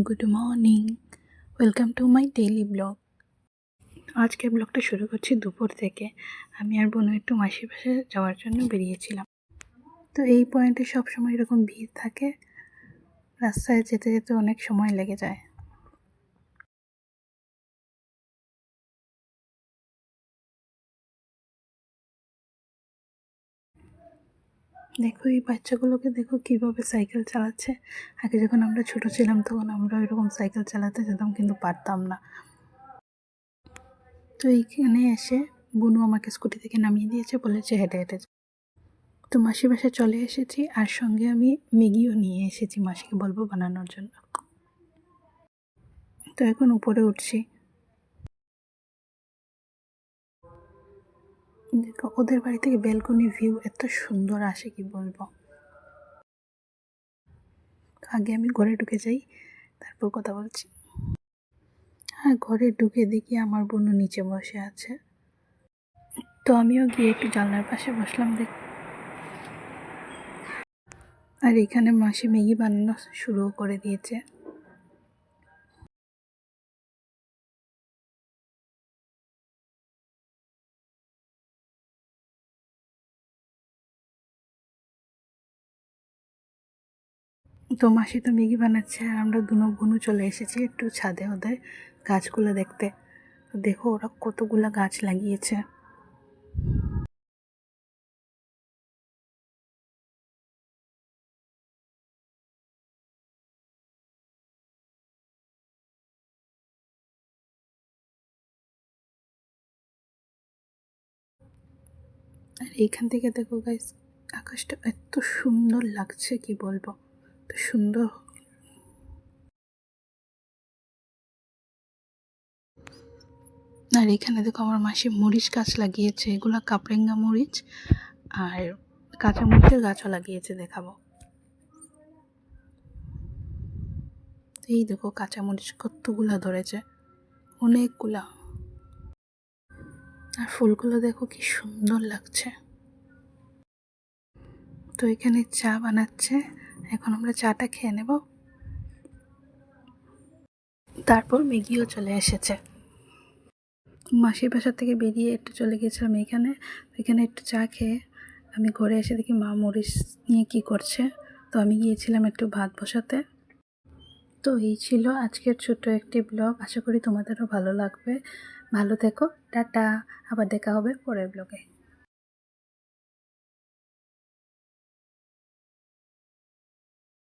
Good morning, welcome to my daily blog. আজকের ব্লগটা শুরু করছি দুপুর থেকে। আমি আর বোনু একটু মাসির বাসায় যাওয়ার জন্য বেরিয়েছিলাম। তো এই পয়েন্টে সবসময় এরকম ভিড় থাকে, রাস্তায় যেতে যেতে অনেক সময় লেগে যায়। দেখো এই বাচ্চাগুলোকে, দেখো কীভাবে সাইকেল চালাচ্ছে। আগে যখন আমরা ছোট ছিলাম তখন আমরা এরকম সাইকেল চালাতে যেতাম, কিন্তু পারতাম না। তো এইখানে এসে বোনু আমাকে স্কুটি থেকে নামিয়ে দিয়েছে, বলেছে হেঁটে হেঁটে। তো মাসির বাসায় চলে এসেছি, আর সঙ্গে আমি ম্যাগিও নিয়ে এসেছি, মাসিকে বলবো বানানোর জন্য। তো এখন উপরে উঠছি। দেখো ওদের বাড়ি থেকে ব্যালকনি ভিউ এত সুন্দর আসে, কি বলবো। আগে আমি ঘরে ঢুকে যাই, তারপর কথা বলছি। হ্যাঁ, ঘরে ঢুকে দেখি আমার বোনও নিচে বসে আছে। তো আমিও গিয়ে একটু জানলার পাশে বসলাম। আর এখানে মাসি ম্যাগি বানানো শুরু করে দিয়েছে। তো মাসি তো ম্যাগি বানাচ্ছে, আর আমরা দুনো বোনও চলে এসেছি একটু ছাদে ওদের গাছগুলো দেখতে। দেখো ওরা কতগুলা গাছ লাগিয়েছে। আর এইখান থেকে দেখো গাইস, আকাশটা এত সুন্দর লাগছে, কি বলবো, এত সুন্দর। আর এখানে দেখো আমার মাসি মরিচ গাছ লাগিয়েছে, এগুলো কাপড়েঙ্গা মরিচ, আর কাঁচা মরিচের গাছও লাগিয়েছে, দেখাবো। এই দেখো কাঁচা মরিচ কতগুলা ধরেছে, অনেকগুলা। আর ফুলগুলো দেখো কি সুন্দর লাগছে। তো এখানে চা বানাচ্ছে, এখন আমরা চাটা খেয়ে নেব। তারপর ম্যাগিও চলে এসেছে। মাসির বাসা থেকে বেরিয়ে একটু চলে গিয়েছিলাম এখানে। এখানে একটু চা খেয়ে আমি ঘরে এসে দেখি মা মরিচ নিয়ে কি করছে। তো আমি গিয়েছিলাম একটু ভাত বসাতে। তো এই ছিল আজকের ছোট্ট একটি ব্লগ, আশা করি তোমাদেরও ভালো লাগবে। ভালো থেকো, টাটা, আবার দেখা হবে পরের ব্লগে।